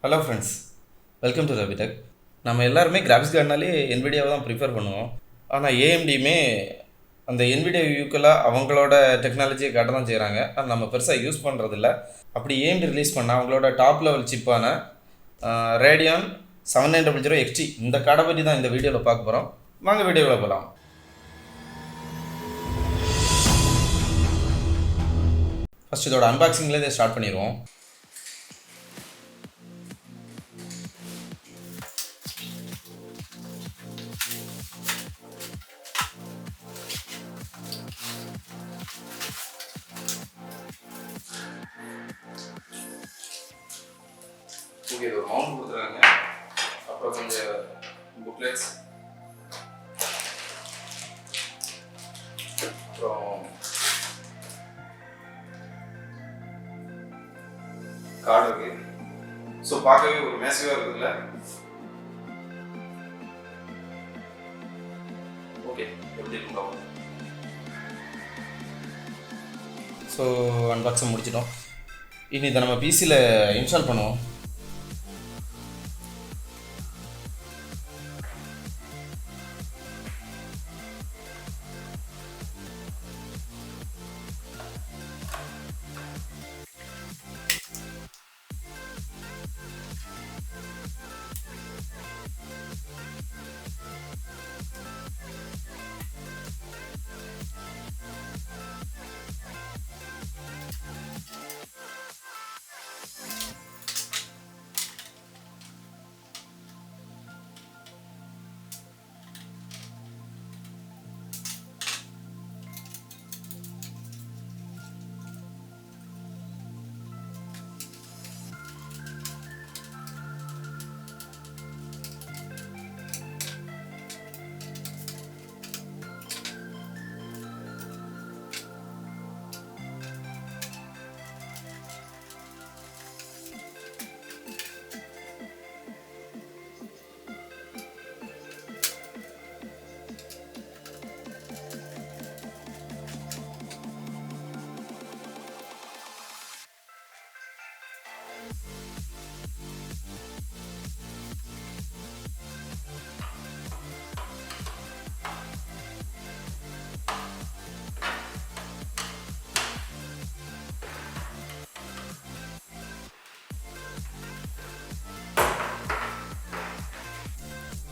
Hello friends, welcome to rapidtech. நம்ம எல்லாருமே graphics கார்டுனாலே NVIDIAவை தான் ப்ரிஃபர் பண்ணுவோம். ஆனால் ஏஎம்டியுமே அந்த NVIDIA வியூக்கெல்லாம் அவங்களோட டெக்னாலஜியை காட்ட தான் செய்கிறாங்க. ஆனால் நம்ம பெருசாக யூஸ் பண்ணுறதில்ல. அப்படி ஏஎம்டி ரிலீஸ் பண்ணால் அவங்களோட டாப் லெவல் சிப்பான ரேடியான் 7900 XT இந்த கார்டை பற்றி தான் இந்த வீடியோவில் பார்க்க போகிறோம். வாங்க வீடியோவில் போகலாம். ஃபஸ்ட் இதோட அன்பாக்சிங்லேயே ஸ்டார்ட் பண்ணிடுவோம். ஓகே, இது ஒரு மவுண்ட் கொடுத்துருக்காங்க. அப்புறம் கொஞ்சம் புக்லெட்ஸ், அப்புறம் கார்டு இருக்கு. ஸோ பார்க்கவே ஒரு மேசிவாக இருக்குதுல்ல. ஓகே, எப்படி இருக்கும்? ஸோ அன்பாக்சிங் முடிச்சிட்டோம். இனி இதை நம்ம பிசியில் இன்ஸ்டால் பண்ணுவோம்.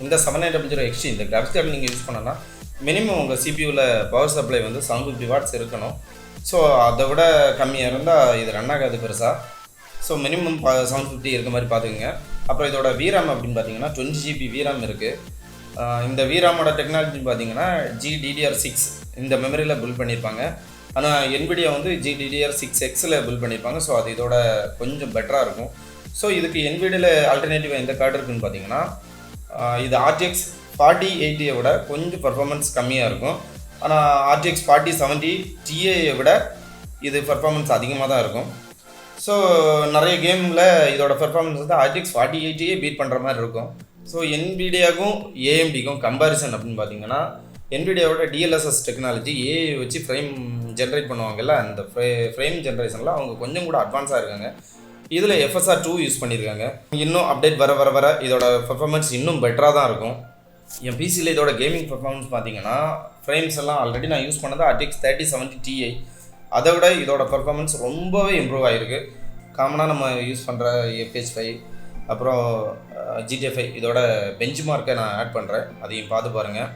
இந்த 7900 XT இந்த கிராஃபிக்ஸ் கார்டு நீங்கள் யூஸ் பண்ணனா மினிமம் உங்கள் சிபியூவில் பவர் சப்ளை வந்து 750 வாட்ஸ் இருக்கணும். ஸோ அதை விட கம்மியாக இருந்தால் இது ரன் ஆகாது பெருசாக. ஸோ மினிமம் 750 இருக்க மாதிரி பார்த்துக்குங்க. அப்புறம் இதோட VRAM அப்படின்னு பார்த்தீங்கன்னா 20 GB VRAM இருக்குது. இந்த VRAMோட டெக்னாலஜின்னு பார்த்தீங்கன்னா GDDR6 இந்த மெமரியில் பில்ட் பண்ணியிருப்பாங்க. ஆனால் NVIDIA வந்து GDDR6Xல பில்ட் பண்ணியிருப்பாங்க. ஸோ அது இதோட கொஞ்சம் பெட்டராக இருக்கும். ஸோ இதுக்கு NVIDIAவில் ஆல்டர்னேட்டிவாக எந்த கார்டு இருக்குதுன்னு பார்த்தீங்கன்னா இது RTX 4080 விட கொஞ்சம் பர்ஃபார்மன்ஸ் கம்மியாக இருக்கும். ஆனால் RTX 4070 Ti விட இது பர்ஃபார்மன்ஸ் அதிகமாக தான் இருக்கும். ஸோ நிறைய கேமில் இதோட பர்ஃபார்மன்ஸ் வந்து RTX 4080 பீட் பண்ணுற மாதிரி இருக்கும். ஸோ NVIDIAவுக்கும் AMDக்கும் கம்பேரிசன் அப்படின்னு பார்த்தீங்கன்னா NVIDIAவோட DLSS டெக்னாலஜி AI வச்சு ஃப்ரேம் ஜென்ரேட் பண்ணுவாங்கல்ல, அந்த ஃப்ரேம் ஜென்ரேஷனில் அவங்க கொஞ்சம் கூட அட்வான்ஸாக இருக்காங்க. இதில் FSR2 யூஸ் பண்ணியிருக்காங்க. இன்னும் அப்டேட் வர இதோட பர்ஃபார்மன்ஸ் இன்னும் பெட்டராக தான் இருக்கும். என் பிசியில் இதோட கேமிங் பர்ஃபார்மன்ஸ் பார்த்தீங்கன்னா ஃப்ரேம்ஸ் எல்லாம் ஆல்ரெடி நான் யூஸ் பண்ணது RTX 3070 Ti. அதை விட இதோட பர்ஃபார்மன்ஸ் ரொம்பவே இம்ப்ரூவ் ஆகிருக்கு. காமனாக நம்ம யூஸ் பண்ணுற FH5 அப்புறம் GTA5 இதோட பெஞ்ச் மார்க்கை நான் ஆட் பண்ணுறேன், அதையும் பார்த்து பாருங்கள்.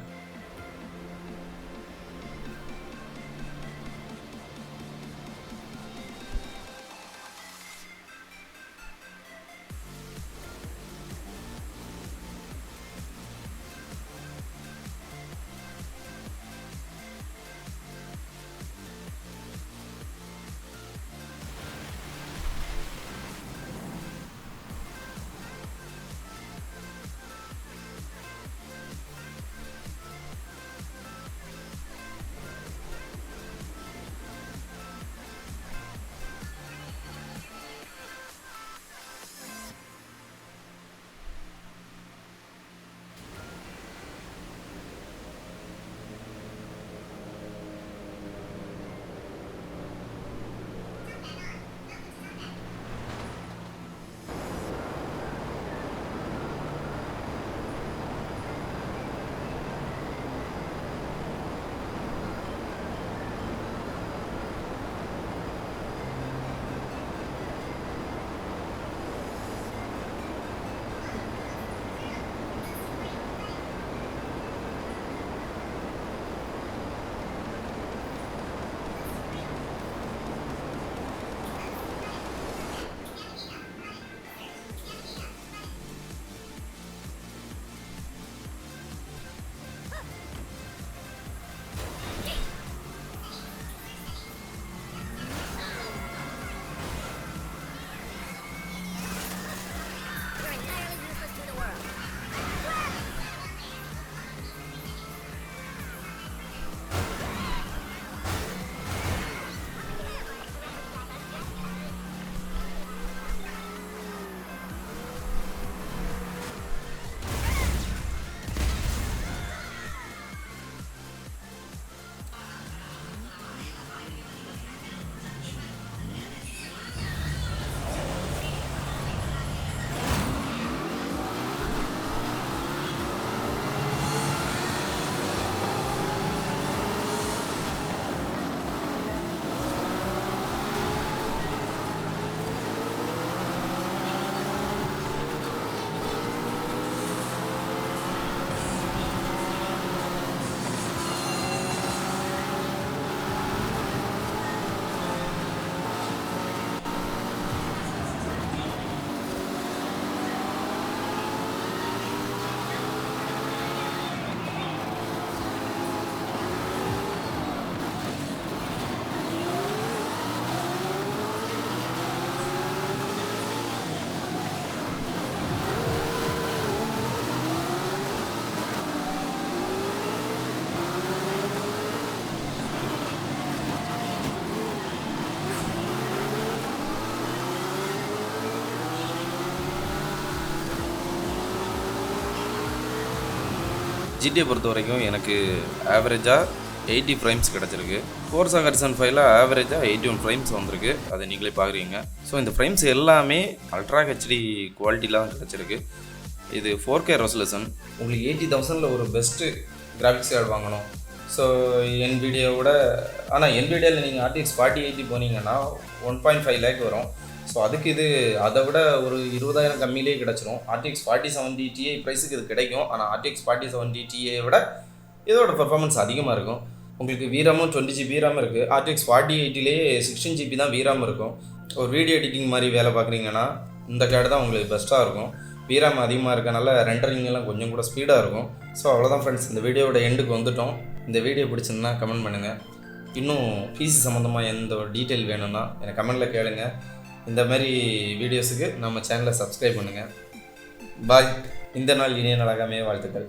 ஜிடிஏ பொறுத்த வரைக்கும் எனக்கு ஆவரேஜாக 80 ஃப்ரேம்ஸ் கிடச்சிருக்கு. ஃபோர்ஸா கரிசன் 5ல் ஆவரேஜாக 81 ஃப்ரேம்ஸ் வந்திருக்கு. அதை நீங்களே பார்க்குறீங்க. ஸோ இந்த ஃப்ரேம்ஸ் எல்லாமே அல்ட்ரா ஹெச்டி குவாலிட்டியில் தான் கிடச்சிருக்கு. இது 4K ரெசல்யூஷன். உங்களுக்கு 80,000ல் ஒரு பெஸ்ட்டு கிராஃபிக்ஸ் கார்டு வாங்கணும். ஸோ NVIDIAவோட ஆனால் NVIDIAவில் நீங்கள் RTX 4080 போனீங்கன்னா 1.5 lakh வரும். ஸோ அதுக்கு இது அதை விட ஒரு 20,000 கம்மியிலே கிடச்சிரும். RTX 4070 Ti ப்ரைஸுக்கு இது கிடைக்கும். ஆனால் RTX 4070 Tiயை விட இதோட பெர்ஃபார்மன்ஸ் அதிகமாக இருக்கும். உங்களுக்கு VRAMம் 20GB RAM இருக்குது. RTX 4080லேயே 16GB தான் VRAM இருக்கும். ஒரு வீடியோ எடிட்டிங் மாதிரி வேலை பார்க்குறீங்கன்னா இந்த கார்டு தான் உங்களுக்கு பெஸ்ட்டாக இருக்கும். VRAM அதிகமாக இருக்கனால ரெண்டரிங்கெல்லாம் கொஞ்சம் கூட ஸ்பீடாக இருக்கும். ஸோ அவ்வளோதான் ஃப்ரெண்ட்ஸ், இந்த வீடியோவோட எண்டுக்கு வந்துட்டோம். இந்த வீடியோ பிடிச்சிருந்தா கமெண்ட் பண்ணுங்கள். இன்னும் பிசி சம்மந்தமாக எந்த ஒரு டீட்டெயில் வேணும்னா எனக்கு கமெண்டில் கேளுங்க. இந்த மாதிரி வீடியோஸுக்கு நம்ம சேனலை சப்ஸ்கிரைப் பண்ணுங்கள். பாய். இந்த நாள் இனிய நாளாகவே வாழ்த்துக்கள்.